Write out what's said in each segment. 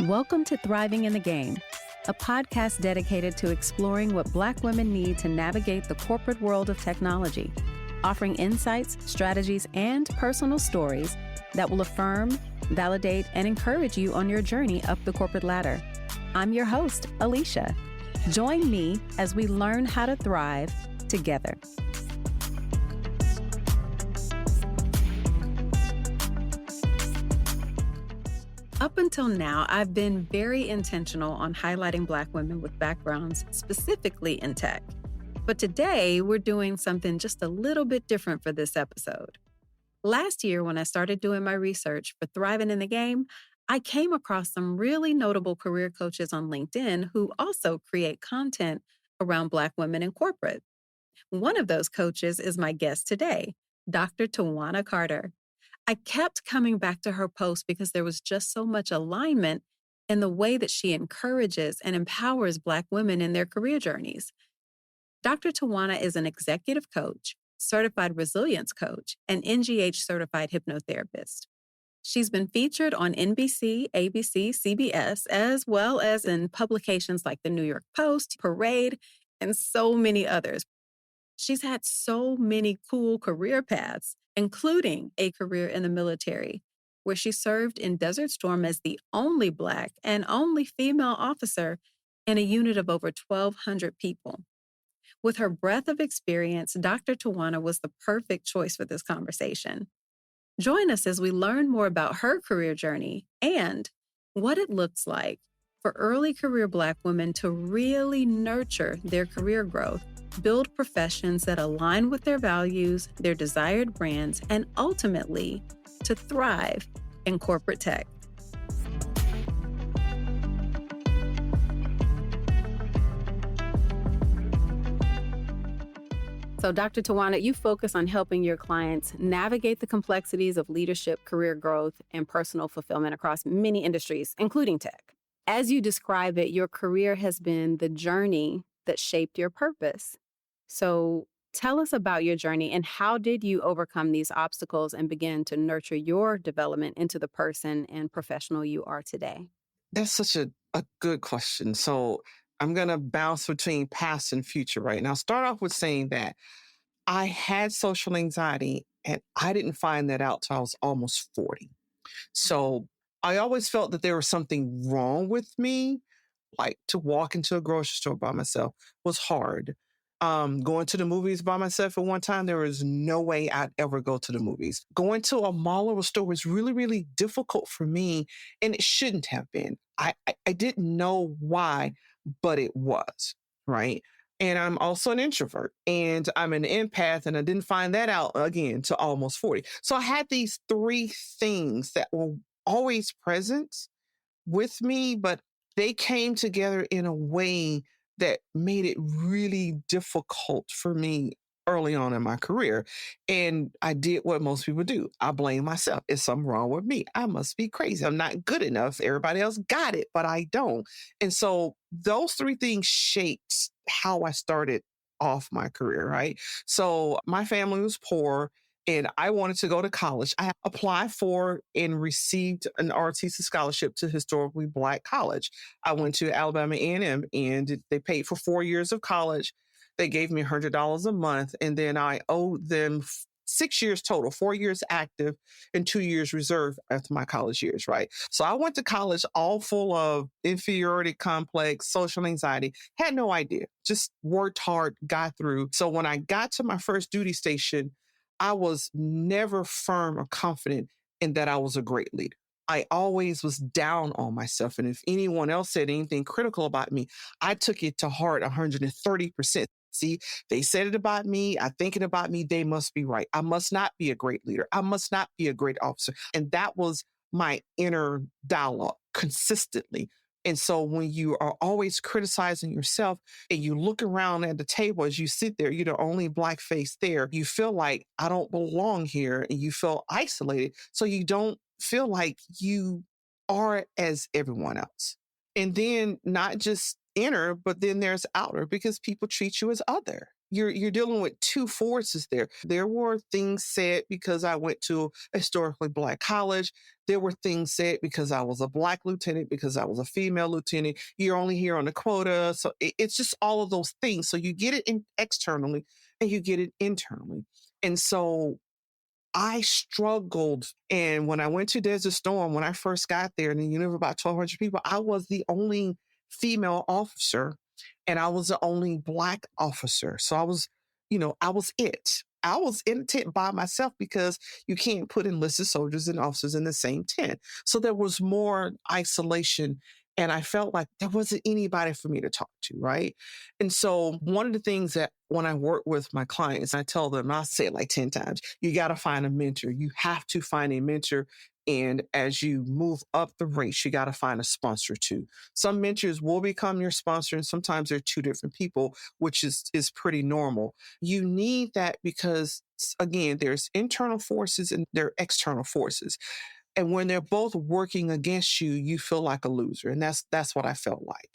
Welcome to Thriving in the Game, a podcast dedicated to exploring what Black women need to navigate the corporate world of technology, offering insights, strategies, and personal stories that will affirm, validate, and encourage you on your journey up the corporate ladder. I'm your host, Alicia. Join me as we learn how to thrive together. Up until now, I've been very intentional on highlighting Black women with backgrounds specifically in tech. But today, we're doing something just a little bit different for this episode. Last year, when I started doing my research for Thriving in the Game, I came across some really notable career coaches on LinkedIn who also create content around Black women in corporate. One of those coaches is my guest today, Dr. Twanna Carter. I kept coming back to her post because there was just so much alignment in the way that she encourages and empowers Black women in their career journeys. Dr. Twanna is an executive coach, certified resilience coach, and NGH certified hypnotherapist. She's been featured on NBC, ABC, CBS, as well as in publications like the New York Post, Parade, and so many others. She's had so many cool career paths, including a career in the military, where she served in Desert Storm as the only Black and only female officer in a unit of over 1,200 people. With her breadth of experience, Dr. Twanna was the perfect choice for this conversation. Join us as we learn more about her career journey and what it looks like for early career Black women to really nurture their career growth, build professions that align with their values, their desired brands, and ultimately to thrive in corporate tech. So, Dr. Twanna, you focus on helping your clients navigate the complexities of leadership, career growth, and personal fulfillment across many industries, including tech. As you describe it, your career has been the journey that shaped your purpose. So tell us about your journey and how did you overcome these obstacles and begin to nurture your development into the person and professional you are today? That's such a good question. So I'm going to bounce between past and future, right? And I'll start off with saying that I had social anxiety and I didn't find that out till I was almost 40. So I always felt that there was something wrong with me. Like to walk into a grocery store by myself was hard. Going to the movies by myself at one time, there was no way I'd ever go to the movies. Going to a mall or a store was really, really difficult for me, and it shouldn't have been. I didn't know why, but it was, right? And I'm also an introvert, and I'm an empath, and I didn't find that out again till almost 40. So I had these three things that were always present with me, but they came together in a way that made it really difficult for me early on in my career. And I did what most people do. I blame myself. Is something wrong with me? I must be crazy. I'm not good enough. Everybody else got it, but I don't. And so those three things shaped how I started off my career, right? So my family was poor and I wanted to go to college. I applied for and received an ROTC scholarship to historically Black college. I went to Alabama A&M and they paid for 4 years of college. They gave me $100 a month and then I owed them 6 years total, 4 years active and 2 years reserve after my college years, right? So I went to college all full of inferiority complex, social anxiety, had no idea, just worked hard, got through. So when I got to my first duty station, I was never firm or confident in that I was a great leader. I always was down on myself. And if anyone else said anything critical about me, I took it to heart 130%. See, they said it about me. I think it about me. They must be right. I must not be a great leader. I must not be a great officer. And that was my inner dialogue consistently. And so when you are always criticizing yourself and you look around at the table as you sit there, you're the only Black face there, you feel like I don't belong here and you feel isolated. So you don't feel like you are as everyone else. And then not just inner, but then there's outer because people treat you as other. you're dealing with two forces there. There were things said because I went to a historically Black college. There were things said because I was a Black lieutenant, because I was a female lieutenant. You're only here on a quota. So it's just all of those things. So you get it externally and you get it internally. And so I struggled. And when I went to Desert Storm, when I first got there, and you know, about 1,200 people, I was the only female officer and I was the only Black officer. So I was, I was it. I was in a tent by myself because you can't put enlisted soldiers and officers in the same tent. So there was more isolation. And I felt like there wasn't anybody for me to talk to, right? And so one of the things that when I work with my clients, I tell them, I say it like 10 times, you got to find a mentor. You have to find a mentor. And as you move up the ranks, you got to find a sponsor too. Some mentors will become your sponsor, and sometimes they're two different people, which is pretty normal. You need that because, again, there's internal forces and there are external forces. And when they're both working against you, you feel like a loser. And that's what I felt like.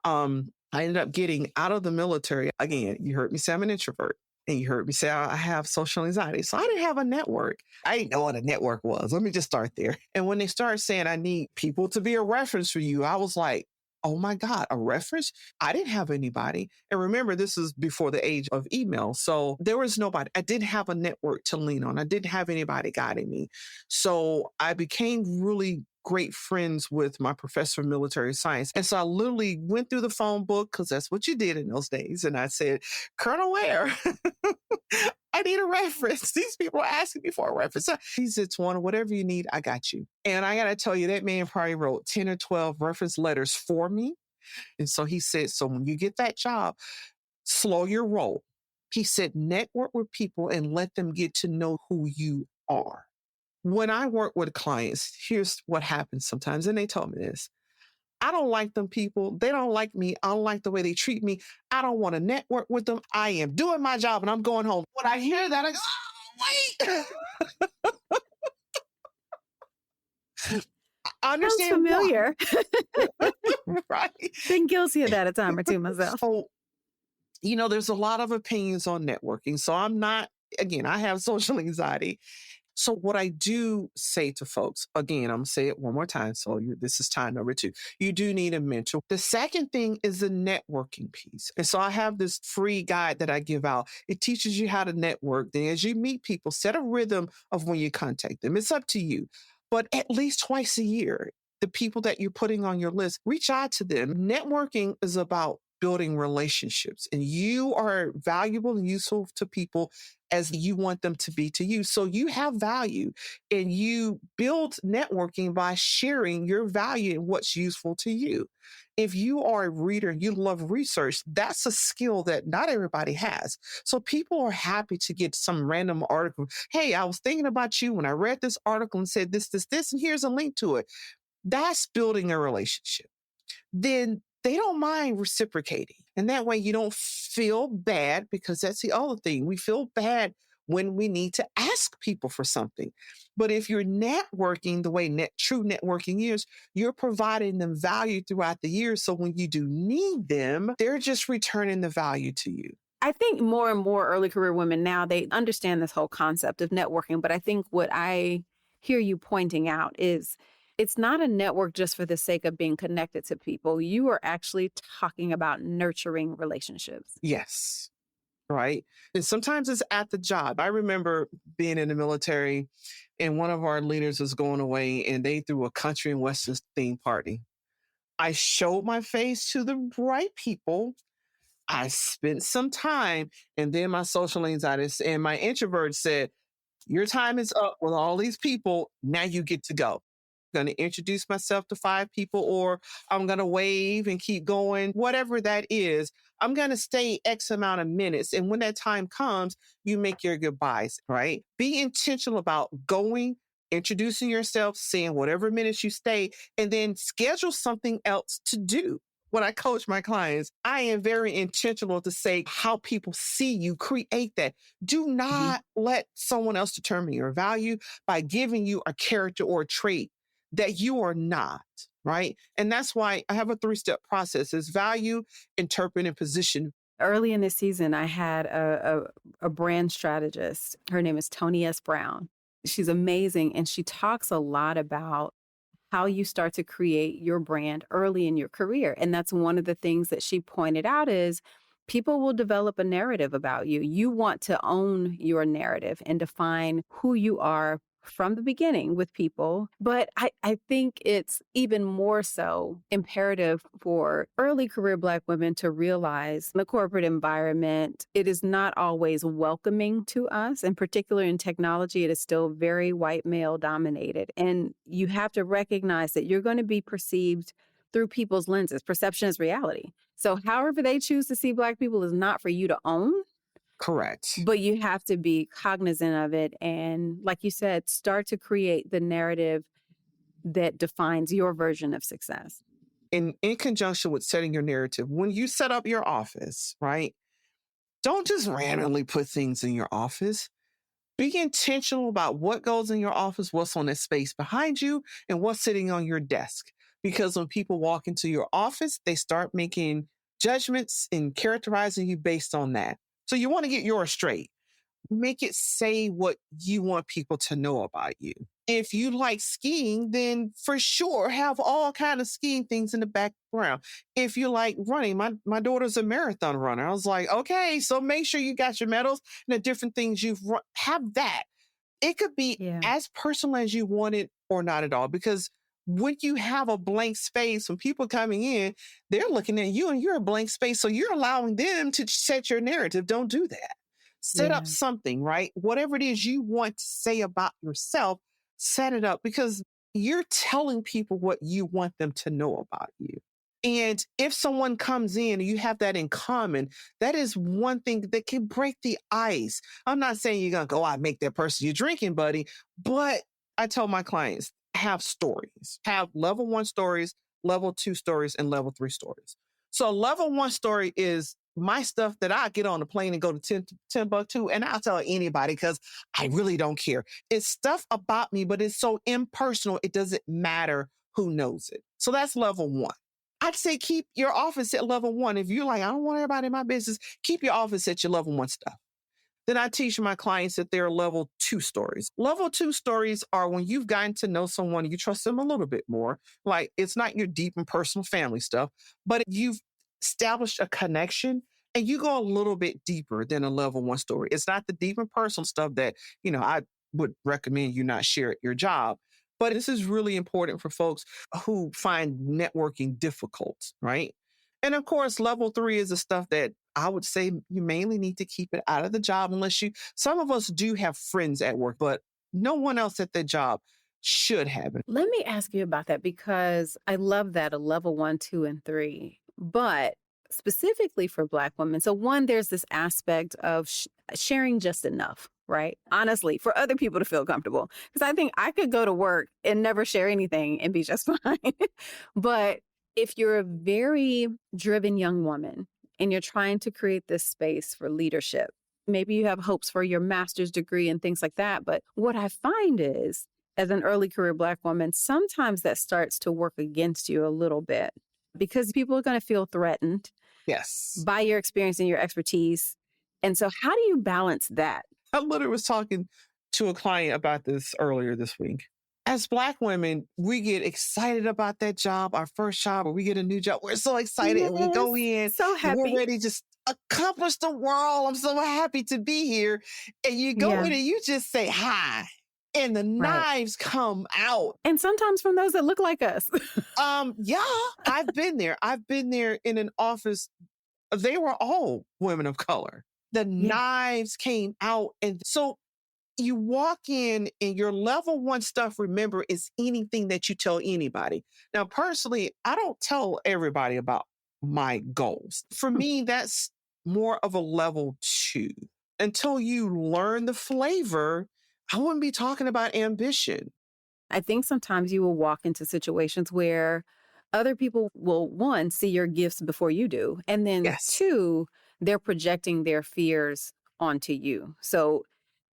I ended up getting out of the military. Again, you heard me say I'm an introvert. And you heard me say I have social anxiety. So I didn't have a network. I didn't know what a network was. Let me just start there. And when they started saying I need people to be a reference for you, I was like, oh my God, a reference? I didn't have anybody. And remember, this is before the age of email. So there was nobody. I didn't have a network to lean on. I didn't have anybody guiding me. So I became really great friends with my professor of military science. And so I literally went through the phone book, because that's what you did in those days. And I said, Colonel Ware, I need a reference. These people are asking me for a reference. He said, Twanna, whatever you need, I got you. And I got to tell you, that man probably wrote 10 or 12 reference letters for me. And so he said, so when you get that job, slow your roll. He said, network with people and let them get to know who you are. When I work with clients, here's what happens sometimes. And they told me this. I don't like them people. They don't like me. I don't like the way they treat me. I don't want to network with them. I am doing my job and I'm going home. When I hear that, I go, oh, wait. I understand. Sounds familiar. Right? Been guilty of that a time or two myself. So, there's a lot of opinions on networking. So I have social anxiety. So what I do say to folks, again, I'm going to say it one more time. So this is time number 2. You do need a mentor. The second thing is the networking piece. And so I have this free guide that I give out. It teaches you how to network. Then as you meet people, set a rhythm of when you contact them. It's up to you. But at least twice a year, the people that you're putting on your list, reach out to them. Networking is about building relationships, and you are valuable and useful to people as you want them to be to you. So you have value, and you build networking by sharing your value and what's useful to you. If you are a reader and you love research, that's a skill that not everybody has. So people are happy to get some random article. Hey, I was thinking about you when I read this article and said this, and here's a link to it. That's building a relationship. Then they don't mind reciprocating. And that way you don't feel bad, because that's the other thing. We feel bad when we need to ask people for something. But if you're networking the way true networking is, you're providing them value throughout the year. So when you do need them, they're just returning the value to you. I think more and more early career women now, they understand this whole concept of networking. But I think what I hear you pointing out is it's not a network just for the sake of being connected to people. You are actually talking about nurturing relationships. Yes. Right. And sometimes it's at the job. I remember being in the military and one of our leaders was going away and they threw a country and western theme party. I showed my face to the right people. I spent some time, and then my social anxiety and my introvert said, your time is up with all these people. Now you get to go. I'm going to introduce myself to 5 people, or I'm going to wave and keep going, whatever that is. I'm going to stay X amount of minutes. And when that time comes, you make your goodbyes, right? Be intentional about going, introducing yourself, saying whatever minutes you stay, and then schedule something else to do. When I coach my clients, I am very intentional to say how people see you, create that. Do not let someone else determine your value by giving you a character or a trait that you are not, right? And that's why I have a 3-step process. It's value, interpret, and position. Early in this season, I had a brand strategist. Her name is Tony S. Brown. She's amazing. And she talks a lot about how you start to create your brand early in your career. And that's one of the things that she pointed out is people will develop a narrative about you. You want to own your narrative and define who you are from the beginning with people. But I think it's even more so imperative for early career Black women to realize the corporate environment, it is not always welcoming to us. In particular in technology, it is still very white male dominated. And you have to recognize that you're going to be perceived through people's lenses. Perception is reality. So however they choose to see Black people is not for you to own. Correct. But you have to be cognizant of it. And like you said, start to create the narrative that defines your version of success. In conjunction with setting your narrative, when you set up your office, right? Don't just randomly put things in your office. Be intentional about what goes in your office, what's on that space behind you, and what's sitting on your desk. Because when people walk into your office, they start making judgments and characterizing you based on that. So you want to get yours straight. Make it say what you want people to know about you. If you like skiing, then for sure have all kind of skiing things in the background. If you like running, my daughter's a marathon runner. I was like, okay, so make sure you got your medals and the different things you've run. Have that. It could be Yeah. as personal as you want it or not at all. Because when you have a blank space, when people coming in, they're looking at you and you're a blank space. So you're allowing them to set your narrative. Don't do that. Set up Yeah. something, right? Whatever it is you want to say about yourself, set it up because you're telling people what you want them to know about you. And if someone comes in and you have that in common, that is one thing that can break the ice. I'm not saying you're going to go out and make that person your drinking buddy, but I tell my clients, have stories, have level 1 stories, level 2 stories, and level 3 stories. So level 1 story is my stuff that I get on the plane and go to Timbuktu, and I'll tell anybody because I really don't care. It's stuff about me, but it's so impersonal, it doesn't matter who knows it. So that's level 1. I'd say keep your office at level 1. If you're like, I don't want everybody in my business, keep your office at your level 1 stuff. Then I teach my clients that they're level 2 stories. Level 2 stories are when you've gotten to know someone, you trust them a little bit more. Like it's not your deep and personal family stuff, but you've established a connection and you go a little bit deeper than a level 1 story. It's not the deep and personal stuff that, I would recommend you not share at your job. But this is really important for folks who find networking difficult, right? And of course, level 3 is the stuff that I would say you mainly need to keep it out of the job some of us do have friends at work, but no one else at their job should have it. Let me ask you about that because I love that a level 1, 2, and 3. But specifically for Black women, so one, there's this aspect of sharing just enough, right? Honestly, for other people to feel comfortable. Because I think I could go to work and never share anything and be just fine. But if you're a very driven young woman and you're trying to create this space for leadership, maybe you have hopes for your master's degree and things like that. But what I find is, as an early career Black woman, sometimes that starts to work against you a little bit because people are going to feel threatened Yes. by your experience and your expertise. And so how do you balance that? I literally was talking to a client about this earlier this week. As Black women, we get excited about that job, our first job, or we get a new job. We're so excited and we go in So and we're happy. ready to just accomplish the world. I'm so happy to be here. And you go in and you just say hi. And the knives come out. And sometimes from those that look like us. Yeah, I've been there. I've been there in an office. They were all women of color. The knives came out. And so you walk in and your level 1 stuff, remember, is anything that you tell anybody. Now, personally, I don't tell everybody about my goals. For me, that's more of a level 2. Until you learn the flavor, I wouldn't be talking about ambition. I think sometimes you will walk into situations where other people will, one, see your gifts before you do. And then two, they're projecting their fears onto you. So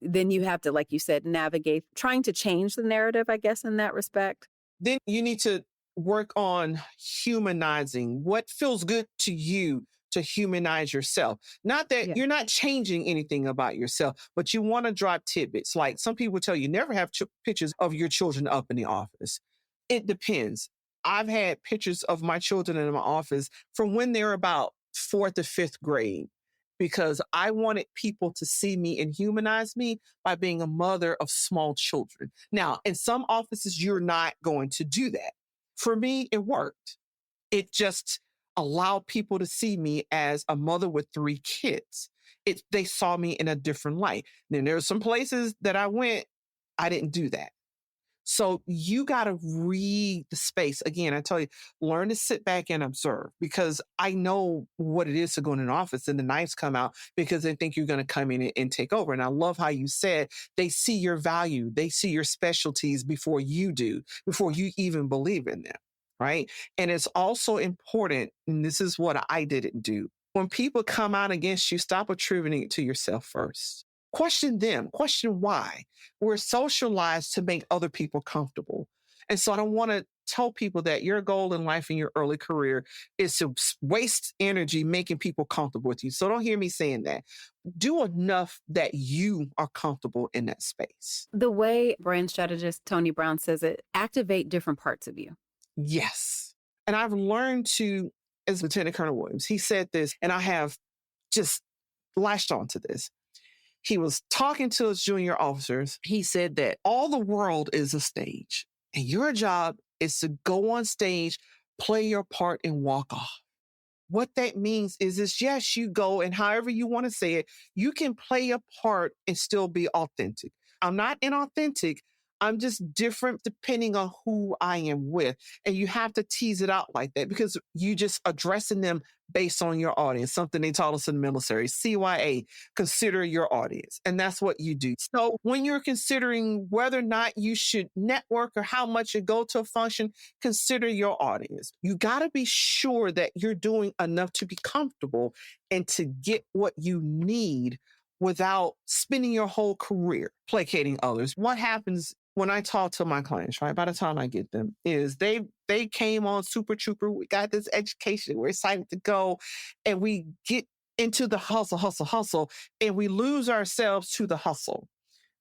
then you have to, like you said, navigate, trying to change the narrative, I guess, in that respect. Then you need to work on humanizing what feels good to you to humanize yourself. Not that Yeah. you're not changing anything about yourself, but you want to drop tidbits. Like some people tell you never have pictures of your children up in the office. It depends. I've had pictures of my children in my office from when they're about fourth or fifth grade because I wanted people to see me and humanize me by being a mother of small children. Now, in some offices, you're not going to do that. For me, it worked. It just allowed people to see me as a mother with 3 kids. They saw me in a different light. Then there are some places that I went, I didn't do that. So you got to read the space. Again, I tell you, learn to sit back and observe because I know what it is to go in an office and the knives come out because they think you're going to come in and take over. And I love how you said they see your value. They see your specialties before you do, before you even believe in them. Right. And it's also important, and this is what I didn't do. When people come out against you, stop attributing it to yourself first. Question them, question why. We're socialized to make other people comfortable. And so I don't want to tell people that your goal in life in your early career is to waste energy making people comfortable with you. So don't hear me saying that. Do enough that you are comfortable in that space. The way brand strategist Tony Brown says it, activate different parts of you. Yes. And I've learned to, as Lieutenant Colonel Williams, he said this, and I have just latched on to this. He was talking to his junior officers. He said that all the world is a stage, and your job is to go on stage, play your part, and walk off. What that means is yes, you go, and however you want to say it, you can play a part and still be authentic. I'm not inauthentic. I'm just different depending on who I am with. And you have to tease it out like that because you just addressing them based on your audience, something they taught us in the military, CYA, consider your audience. And that's what you do. So when you're considering whether or not you should network or how much you go to a function, consider your audience. You got to be sure that you're doing enough to be comfortable and to get what you need without spending your whole career placating others. What happens when I talk to my clients, right? By the time I get them, is they came on Super Trooper. We got this education. We're excited to go. And we get into the hustle, and we lose ourselves to the hustle.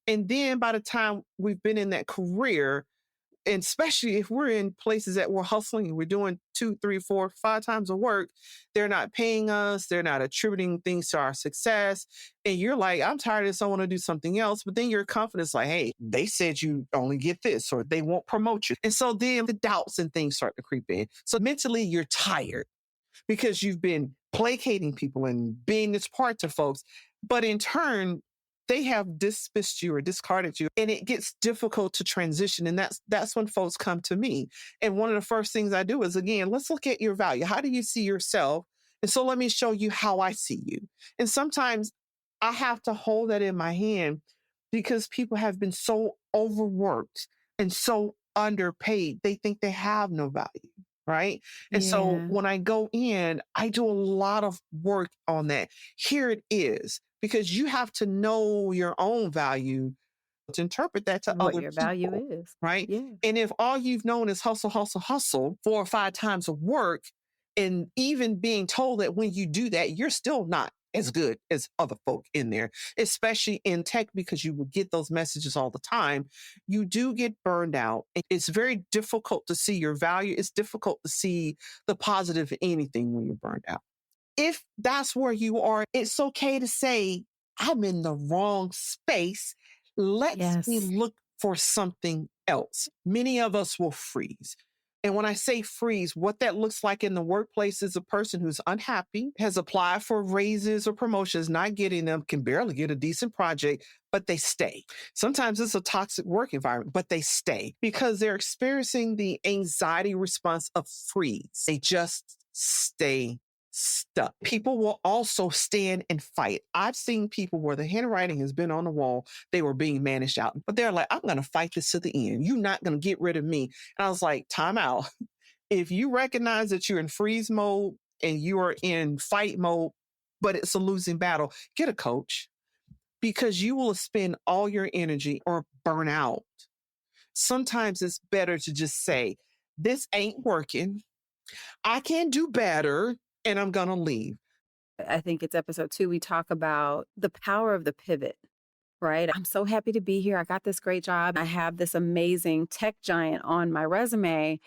And then by the time we've been in that career, and especially if we're in places that we're hustling and we're doing 2, 3, 4, 5 times of work, they're not paying us. They're not attributing things to our success. And you're like, I'm tired of this. I want to do something else. But then your confidence like, hey, they said you only get this or they won't promote you. And so then the doubts and things start to creep in. So mentally you're tired because you've been placating people and being this part to folks. But in turn, they have dismissed you or discarded you, and it gets difficult to transition. And that's when folks come to me. And one of the first things I do is, again, let's look at your value. How do you see yourself? And so let me show you how I see you. And sometimes I have to hold that in my hand because people have been so overworked and so underpaid. They think they have no value. Right. And so Yeah. when I go in, I do a lot of work on that. Here it is, because you have to know your own value to interpret that to What other your value people. is. Right. Yeah. And if all you've known is hustle, hustle, hustle 4 or 5 times of work, and even being told that when you do that, you're still not as good as other folk in there, especially in tech, because you will get those messages all the time. You do get burned out. It's very difficult to see your value. It's difficult to see the positive in anything when you're burned out. If that's where you are, it's okay to say, I'm in the wrong space. Let's me Yes. look for something else. Many of us will freeze. And when I say freeze, what that looks like in the workplace is a person who's unhappy, has applied for raises or promotions, not getting them, can barely get a decent project, but they stay. Sometimes it's a toxic work environment, but they stay because they're experiencing the anxiety response of freeze. They just stay stuck. People will also stand and fight. I've seen people where the handwriting has been on the wall. They were being managed out, but they're like, I'm going to fight this to the end. You're not going to get rid of me. And I was like, time out. If you recognize that you're in freeze mode and you are in fight mode, but it's a losing battle, get a coach because you will spend all your energy or burn out. Sometimes it's better to just say, this ain't working. I can do better, and I'm going to leave. I think it's episode 2, we talk about the power of the pivot, right? I'm so happy to be here. I got this great job. I have this amazing tech giant on my resume.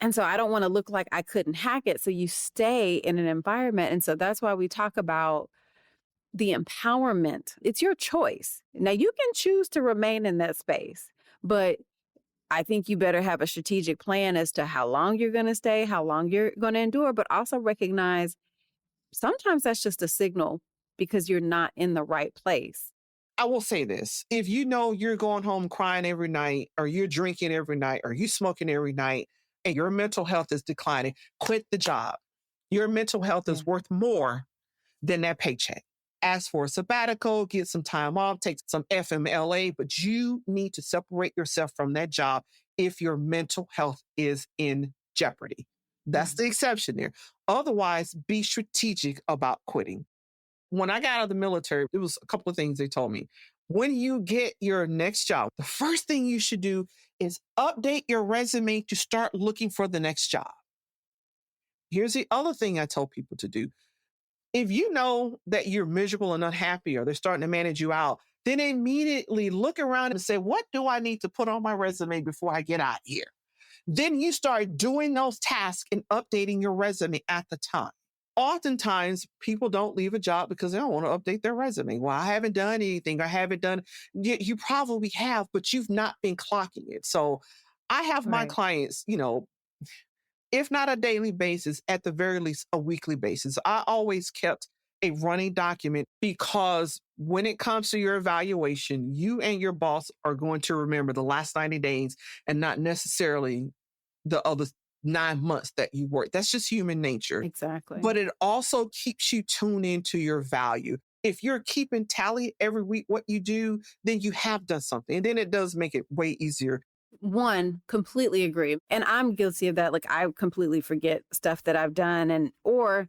And so I don't want to look like I couldn't hack it. So you stay in an environment. And so that's why we talk about the empowerment. It's your choice. Now you can choose to remain in that space, but I think you better have a strategic plan as to how long you're going to stay, how long you're going to endure, but also recognize sometimes that's just a signal because you're not in the right place. I will say this. If you know you're going home crying every night, or you're drinking every night, or you smoking every night, and your mental health is declining, quit the job. Your mental health Yeah. is worth more than that paycheck. Ask for a sabbatical, get some time off, take some FMLA, but you need to separate yourself from that job if your mental health is in jeopardy. That's the exception there. Otherwise, be strategic about quitting. When I got out of the military, it was a couple of things they told me. When you get your next job, the first thing you should do is update your resume to start looking for the next job. Here's the other thing I told people to do. If you know that you're miserable and unhappy, or they're starting to manage you out, then immediately look around and say, what do I need to put on my resume before I get out here? Then you start doing those tasks and updating your resume at the time. Oftentimes, people don't leave a job because they don't want to update their resume. Well, I haven't done anything. I haven't done. You probably have, but you've not been clocking it. So I have my Right. clients, if not a daily basis, at the very least a weekly basis. I always kept a running document because when it comes to your evaluation, you and your boss are going to remember the last 90 days and not necessarily the other 9 months that you worked. That's just human nature. Exactly. But it also keeps you tuned into your value. If you're keeping tally every week what you do, then you have done something. And then it does make it way easier. One, completely agree. And I'm guilty of that. Like I completely forget stuff that I've done or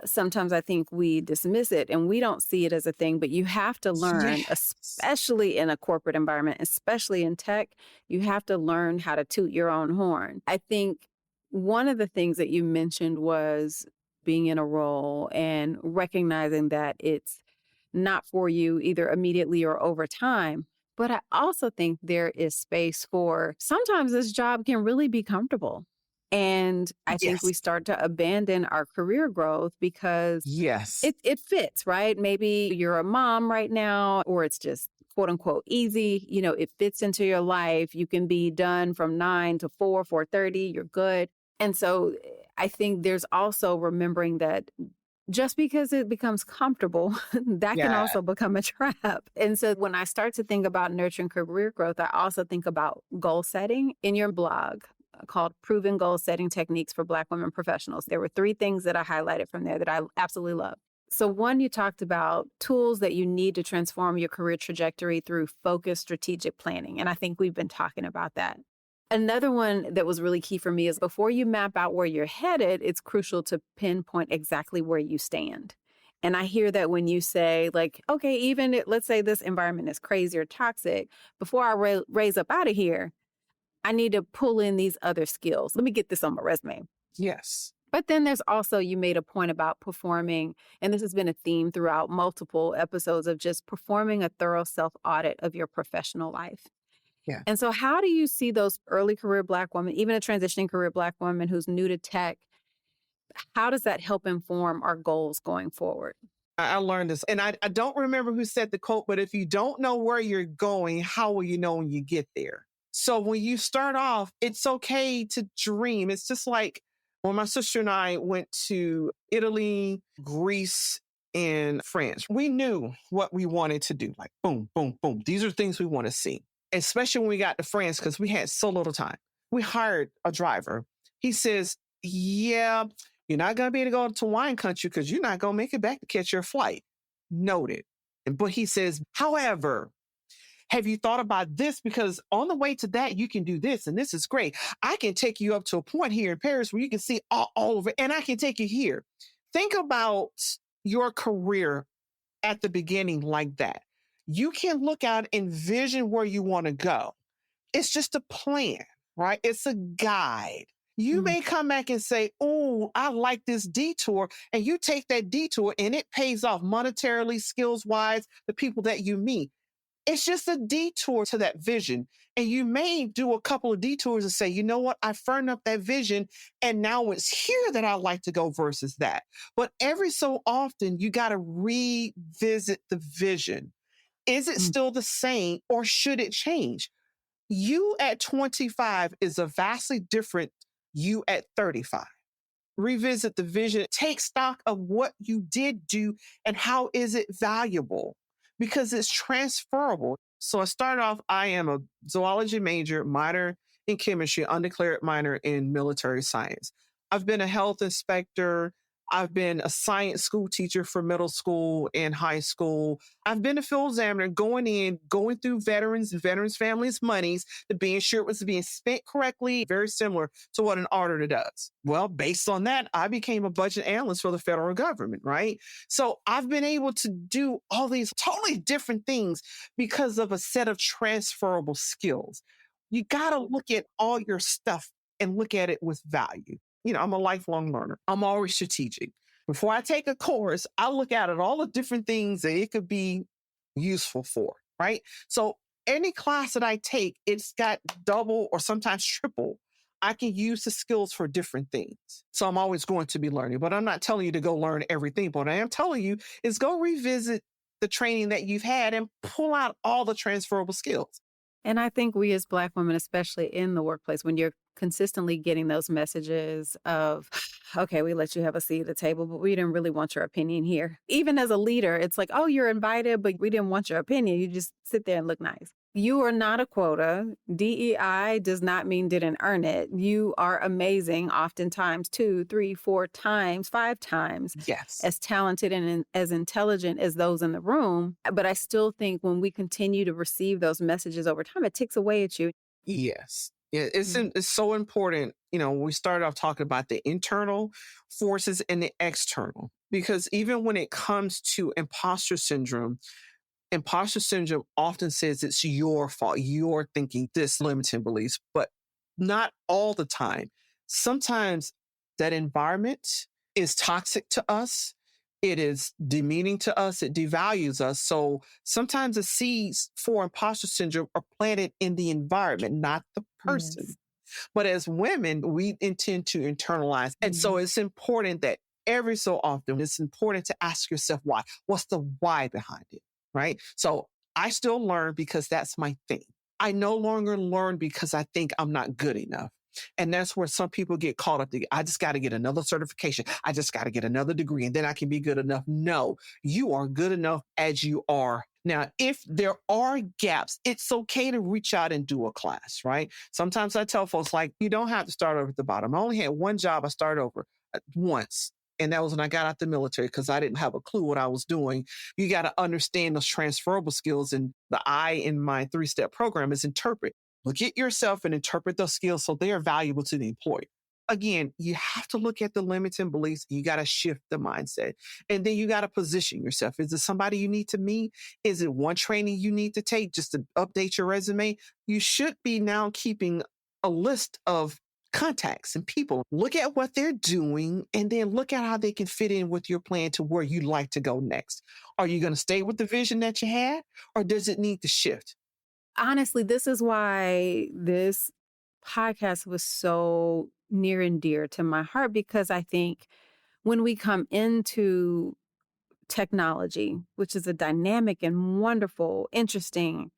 sometimes I think we dismiss it and we don't see it as a thing, but you have to learn, Yes. especially in a corporate environment, especially in tech, you have to learn how to toot your own horn. I think one of the things that you mentioned was being in a role and recognizing that it's not for you either immediately or over time. But I also think there is space for sometimes this job can really be comfortable. And I think we Yes. start to abandon our career growth because Yes. it fits, right? Maybe you're a mom right now, or it's just quote unquote easy. It fits into your life. You can be done from 9 to 4, 4:30. You're good. And so I think there's also remembering that just because it becomes comfortable, that can Yeah. also become a trap. And so when I start to think about nurturing career growth, I also think about goal setting. In your blog called Proven Goal Setting Techniques for Black Women Professionals, there were 3 things that I highlighted from there that I absolutely love. So one, you talked about tools that you need to transform your career trajectory through focused strategic planning. And I think we've been talking about that. Another one that was really key for me is before you map out where you're headed, it's crucial to pinpoint exactly where you stand. And I hear that when you say, like, okay, let's say this environment is crazy or toxic, before I raise up out of here, I need to pull in these other skills. Let me get this on my resume. Yes. But then there's also, you made a point about performing, and this has been a theme throughout multiple episodes of just performing a thorough self audit of your professional life. Yeah. And so how do you see those early career Black women, even a transitioning career Black woman who's new to tech, how does that help inform our goals going forward? I learned this. And I don't remember who said the quote, but if you don't know where you're going, how will you know when you get there? So when you start off, it's okay to dream. It's just like when my sister and I went to Italy, Greece, and France. We knew what we wanted to do. Like boom, boom, boom. These are things we want to see, especially when we got to France because we had so little time. We hired a driver. He says, yeah, you're not going to be able to go to wine country because you're not going to make it back to catch your flight. Noted. But he says, however, have you thought about this? Because on the way to that, you can do this, and this is great. I can take you up to a point here in Paris where you can see all over, and I can take you here. Think about your career at the beginning like that. You can look out and vision where you want to go. It's just a plan, right? It's a guide. You Mm, may come back and say, oh, I like this detour. And you take that detour and it pays off monetarily, skills wise, the people that you meet. It's just a detour to that vision. And you may do a couple of detours and say, you know what? I firmed up that vision. And now it's here that I like to go versus that. But every so often, you got to revisit the vision. Is it mm. still the same or should it change? You at 25 is a vastly different you at 35. Revisit the vision, take stock of what you did do and how is it valuable because it's transferable. So I started off, I am a zoology major, minor in chemistry, undeclared minor in military science. I've been a health inspector. I've been a science school teacher for middle school and high school. I've been a field examiner going in, going through veterans and veterans' families' monies to be sure it was being spent correctly, very similar to what an auditor does. Well, based on that, I became a budget analyst for the federal government, right? So I've been able to do all these totally different things because of a set of transferable skills. You got to look at all your stuff and look at it with value. I'm a lifelong learner. I'm always strategic. Before I take a course, I look at it, all the different things that it could be useful for, right? So any class that I take, it's got double or sometimes triple. I can use the skills for different things. So I'm always going to be learning, but I'm not telling you to go learn everything. But what I am telling you is go revisit the training that you've had and pull out all the transferable skills. And I think we as Black women, especially in the workplace, when you're consistently getting those messages of, okay, we let you have a seat at the table, but we didn't really want your opinion here. Even as a leader, it's like, oh, you're invited, but we didn't want your opinion. You just sit there and look nice. You are not a quota. DEI does not mean didn't earn it. You are amazing, oftentimes 2, 3, 4 times, 5 times Yes. as talented and as intelligent as those in the room. But I still think when we continue to receive those messages over time, it ticks away at you. Yes. Yeah, Mm. it's so important. We started off talking about the internal forces and the external, because even when it comes to imposter syndrome often says it's your fault. You're thinking this limiting beliefs, but not all the time. Sometimes that environment is toxic to us. It is demeaning to us. It devalues us. So sometimes the seeds for imposter syndrome are planted in the environment, not the person. Yes. But as women, we intend to internalize. And so Yes. it's important that every so often, it's important to ask yourself why. What's the why behind it? Right. So I still learn because that's my thing. I no longer learn because I think I'm not good enough. And that's where some people get caught up. I just got to get another certification. I just got to get another degree and then I can be good enough. No, you are good enough as you are. Now, if there are gaps, it's okay to reach out and do a class, right? Sometimes I tell folks, like, you don't have to start over at the bottom. I only had one job I started over once. And that was when I got out the military because I didn't have a clue what I was doing. You got to understand those transferable skills. And the I in my 3-step program is interpret. Look at yourself and interpret those skills so they are valuable to the employer. Again, you have to look at the limiting beliefs. You got to shift the mindset. And then you got to position yourself. Is it somebody you need to meet? Is it one training you need to take just to update your resume? You should be now keeping a list of contacts and people. Look at what they're doing and then look at how they can fit in with your plan to where you'd like to go next. Are you going to stay with the vision that you had or does it need to shift? Honestly, this is why this podcast was so near and dear to my heart, because I think when we come into technology, which is a dynamic and wonderful, interesting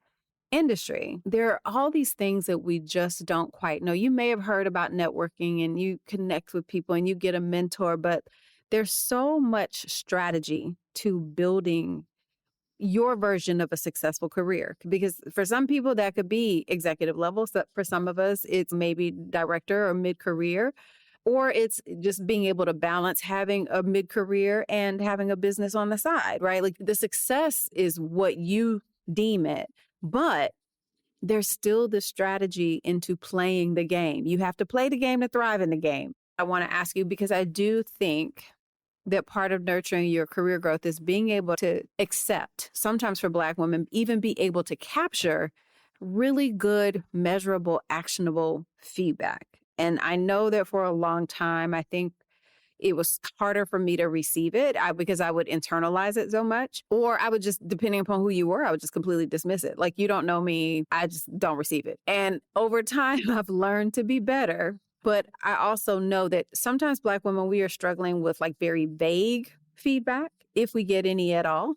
industry, there are all these things that we just don't quite know. You may have heard about networking and you connect with people and you get a mentor, but there's so much strategy to building your version of a successful career. Because for some people, that could be executive level. So for some of us, it's maybe director or mid career, or it's just being able to balance having a mid career and having a business on the side, right? Like the success is what you deem it, but there's still the strategy into playing the game. You have to play the game to thrive in the game. I want to ask you because I do think that part of nurturing your career growth is being able to accept, sometimes for Black women, even be able to capture really good, measurable, actionable feedback. And I know that for a long time, I think it was harder for me to receive it because I would internalize it so much, or I would just, depending upon who you were, I would just completely dismiss it. Like, you don't know me, I just don't receive it. And over time, I've learned to be better. But I also know that sometimes Black women, we are struggling with like very vague feedback, if we get any at all.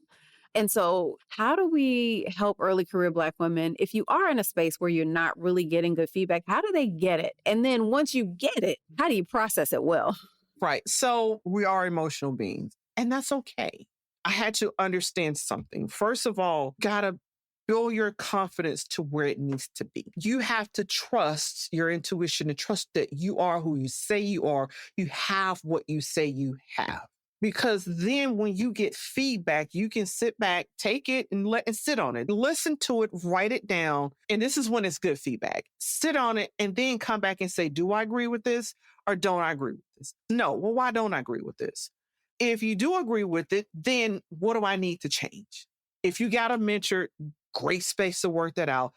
And so, how do we help early career Black women? If you are in a space where you're not really getting good feedback, how do they get it? And then once you get it, how do you process it well? Right. So we are emotional beings, and that's okay. I had to understand something. First of all, gotta build your confidence to where it needs to be. You have to trust your intuition and trust that you are who you say you are. You have what you say you have. Because then when you get feedback, you can sit back, take it and let it sit on it. Listen to it, write it down. And this is when it's good feedback. Sit on it and then come back and say, do I agree with this or don't I agree with this? No. Well, why don't I agree with this? If you do agree with it, then what do I need to change? If you got a mentor, great space to work that out.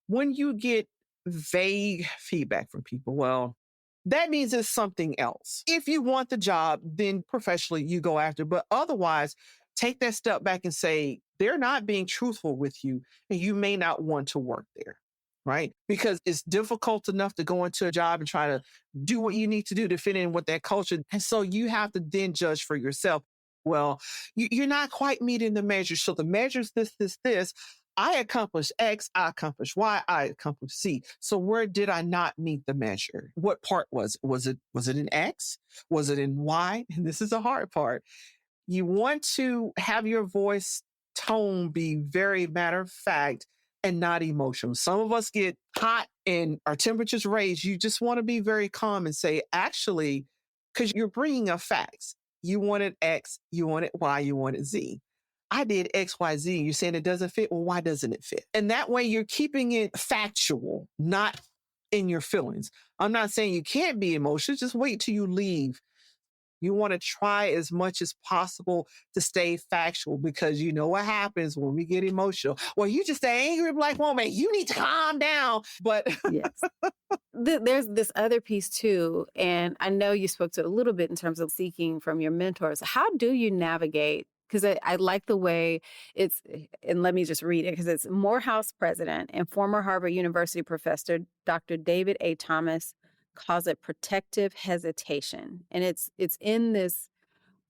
When you get vague feedback from people, well, that means it's something else. If you want the job, then professionally you go after. But otherwise, take that step back and say, they're not being truthful with you, and you may not want to work there, right? Because it's difficult enough to go into a job and try to do what you need to do to fit in with that culture. And so you have to then judge for yourself. Well, you're not quite meeting the measure. So the measure's this. I accomplished X, I accomplished Y, I accomplished Z. So where did I not meet the measure? What part was it? Was it in X? Was it in Y? And this is the hard part. You want to have your voice tone be very matter of fact and not emotional. Some of us get hot and our temperatures raise. You just want to be very calm and say, actually, because you're bringing up facts. You wanted X, you wanted Y, you wanted Z. I did X, Y, Z. You're saying it doesn't fit. Well, why doesn't it fit? And that way you're keeping it factual, not in your feelings. I'm not saying you can't be emotional. Just wait till you leave. You want to try as much as possible to stay factual, because you know what happens when we get emotional. Well, you just an angry Black woman. You need to calm down. But Yes. There's this other piece too. And I know you spoke to it a little bit in terms of seeking from your mentors. How do you navigate? Because I like the way it's, and let me just read it, because it's Morehouse president and former Harvard University professor, Dr. David A. Thomas, calls it protective hesitation. And it's in this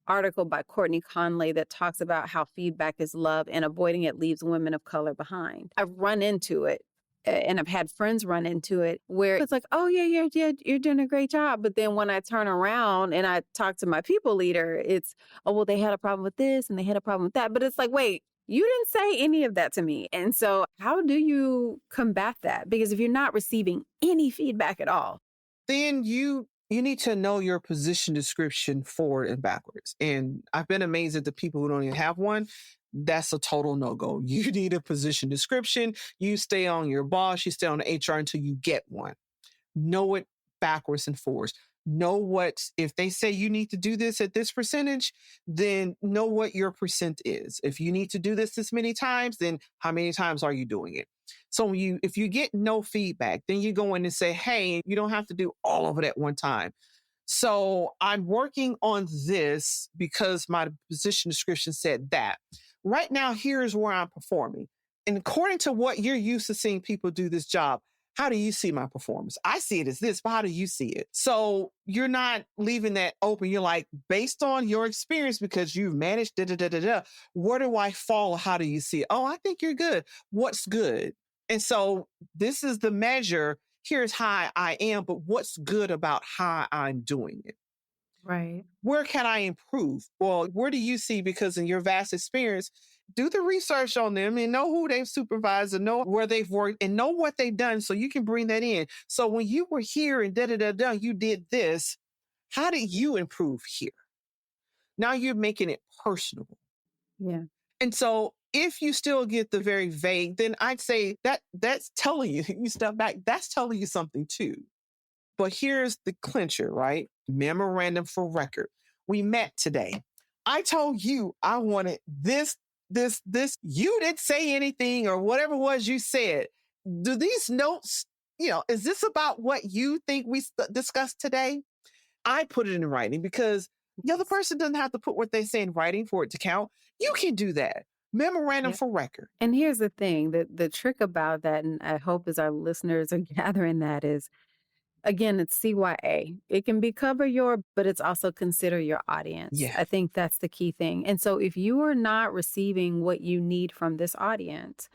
article by Courtney Conley that talks about how feedback is love and avoiding it leaves women of color behind. I've run into it, and I've had friends run into it where it's like, oh, yeah, you're doing a great job. But then when I turn around and I talk to my people leader, it's, oh, well, they had a problem with this and they had a problem with that. But it's like, wait, you didn't say any of that to me. And so how do you combat that? Because if you're not receiving any feedback at all, then you need to know your position description forward and backwards. And I've been amazed at the people who don't even have one. That's a total no-go. You need a position description. You stay on your boss, you stay on HR until you get one. Know it backwards and forwards. Know what, if they say you need to do this at this percentage, then know what your percent is. If you need to do this many times, then how many times are you doing it? So if you get no feedback, then you go in and say, hey, you don't have to do all of it at one time. So I'm working on this because my position description said that. Right now, here's where I'm performing. And according to what you're used to seeing people do this job, how do you see my performance? I see it as this, but how do you see it? So you're not leaving that open. You're like, based on your experience, because you've managed, where do I fall? How do you see it? Oh, I think you're good. What's good? And so this is the measure. Here's how I am, but what's good about how I'm doing it? right? Where can I improve? Well, where do you see, because in your vast experience, do the research on them and know who they've supervised and know where they've worked and know what they've done so you can bring that in. So when you were here and you did this, how did you improve here? Now you're making it personable. Yeah. And so if you still get the very vague, then I'd say that's telling you, you step back, that's telling you something too. But here's the clincher, right? Memorandum for record. We met today. I told you I wanted this. You didn't say anything or whatever it was you said. Do these notes, is this about what you think we discussed today? I put it in writing because the other person doesn't have to put what they say in writing for it to count. You can do that. Memorandum Yep. for record. And here's the thing, the trick about that, and I hope as our listeners are gathering that is, again, it's CYA. It can be cover your, but it's also consider your audience. Yeah. I think that's the key thing. And so if you are not receiving what you need from this audience,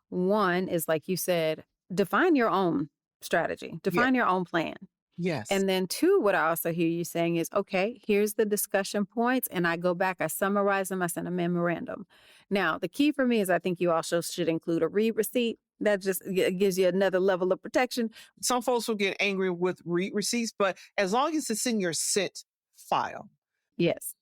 one is like you said, define your own strategy, Yeah. define your own plan. Yes. And then two, what I also hear you saying is, okay, here's the discussion points. And I go back, I summarize them, I send a memorandum. Now, the key for me is I think you also should include a read receipt. That just gives you another level of protection. Some folks will get angry with read receipts, but as long as it's in your sent file. Yes.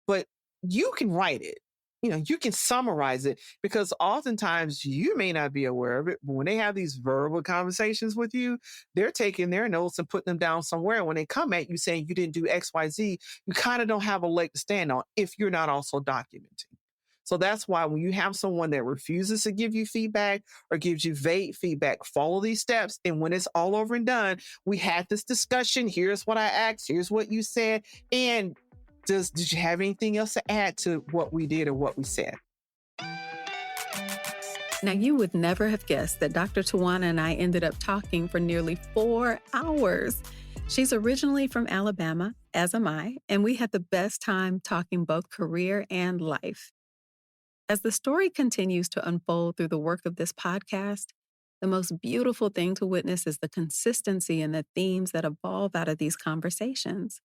But you can write it. You can summarize it because oftentimes you may not be aware of it, but when they have these verbal conversations with you, they're taking their notes and putting them down somewhere. And when they come at you saying you didn't do X, Y, Z, you kind of don't have a leg to stand on if you're not also documenting. So that's why when you have someone that refuses to give you feedback or gives you vague feedback, follow these steps. And when it's all over and done, we had this discussion. Here's what I asked. Here's what you said. And did you have anything else to add to what we did or what we said? Now, you would never have guessed that Dr. Twanna and I ended up talking for nearly 4 hours. She's originally from Alabama, as am I, and we had the best time talking both career and life. As the story continues to unfold through the work of this podcast, the most beautiful thing to witness is the consistency and the themes that evolve out of these conversations.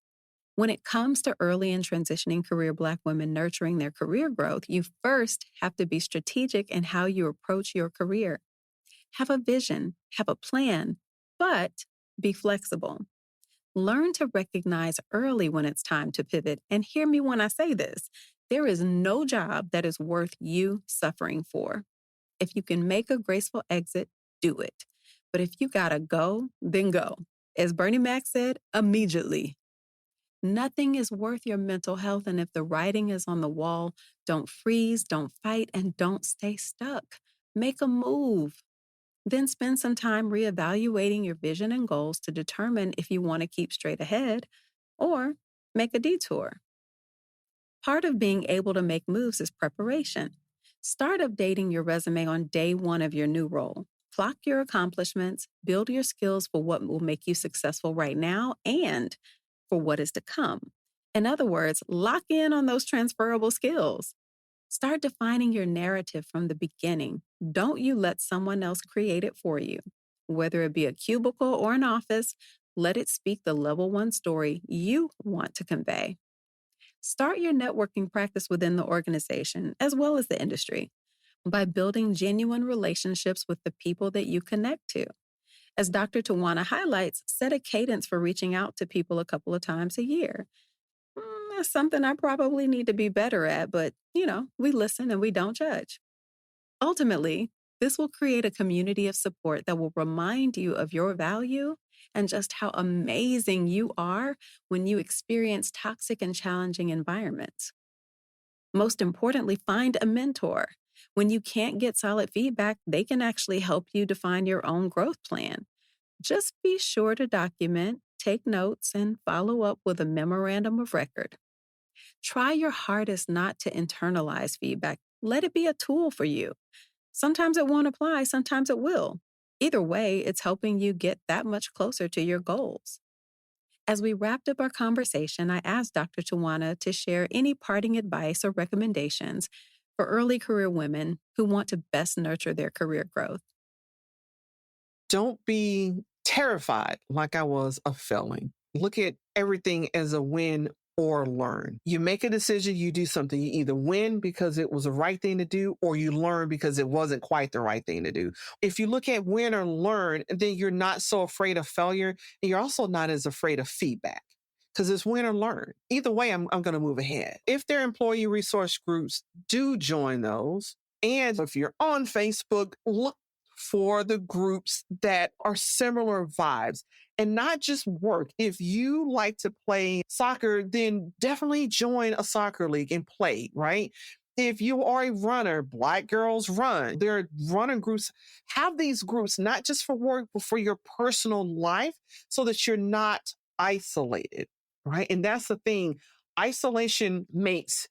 When it comes to early and transitioning career Black women nurturing their career growth, you first have to be strategic in how you approach your career. Have a vision, have a plan, but be flexible. Learn to recognize early when it's time to pivot. And hear me when I say this. There is no job that is worth you suffering for. If you can make a graceful exit, do it. But if you gotta go, then go. As Bernie Mac said, immediately. Nothing is worth your mental health, and if the writing is on the wall, don't freeze, don't fight, and don't stay stuck. Make a move. Then spend some time reevaluating your vision and goals to determine if you want to keep straight ahead or make a detour. Part of being able to make moves is preparation. Start updating your resume on day one of your new role. Clock your accomplishments, build your skills for what will make you successful right now and for what is to come. In other words, lock in on those transferable skills. Start defining your narrative from the beginning. Don't you let someone else create it for you. Whether it be a cubicle or an office, let it speak the level one story you want to convey. Start your networking practice within the organization as well as the industry by building genuine relationships with the people that you connect to. As Dr. Twanna highlights, set a cadence for reaching out to people a couple of times a year. That's something I probably need to be better at, but, we listen and we don't judge. Ultimately, this will create a community of support that will remind you of your value and just how amazing you are when you experience toxic and challenging environments. Most importantly, find a mentor. When you can't get solid feedback, they can actually help you define your own growth plan. Just be sure to document, take notes, and follow up with a memorandum of record. Try your hardest not to internalize feedback. Let it be a tool for you. Sometimes it won't apply, sometimes it will. Either way, it's helping you get that much closer to your goals. As we wrapped up our conversation, I asked Dr. Twanna to share any parting advice or recommendations for early career women who want to best nurture their career growth. Don't be terrified like I was of failing. Look at everything as a win or learn. You make a decision, you do something, you either win because it was the right thing to do, or you learn because it wasn't quite the right thing to do. If you look at win or learn, then you're not so afraid of failure, and you're also not as afraid of feedback because it's win or learn. Either way, I'm going to move ahead. If there are employee resource groups, do join those. And if you're on Facebook, look for the groups that are similar vibes and not just work. If you like to play soccer, then definitely join a soccer league and play, right? If you are a runner, Black Girls Run, there are running groups. Have these groups not just for work, but for your personal life so that you're not isolated, right? And that's the thing. Isolation makes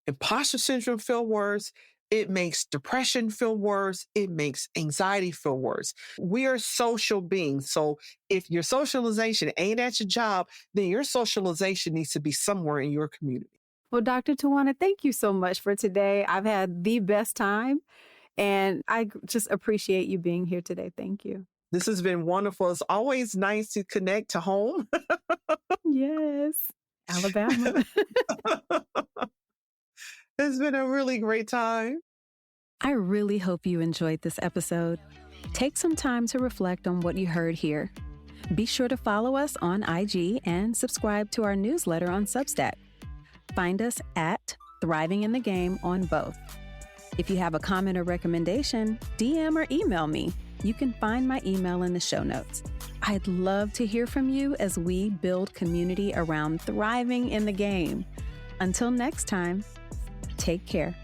imposter syndrome feel worse. It makes depression feel worse. It makes anxiety feel worse. We are social beings. So if your socialization ain't at your job, then your socialization needs to be somewhere in your community. Well, Dr. Twanna, thank you so much for today. I've had the best time, and I just appreciate you being here today. Thank you. This has been wonderful. It's always nice to connect to home. Yes, Alabama. It's been a really great time. I really hope you enjoyed this episode. Take some time to reflect on what you heard here. Be sure to follow us on IG and subscribe to our newsletter on Substack. Find us at Thriving in the Game on both. If you have a comment or recommendation, DM or email me. You can find my email in the show notes. I'd love to hear from you as we build community around thriving in the game. Until next time, take care.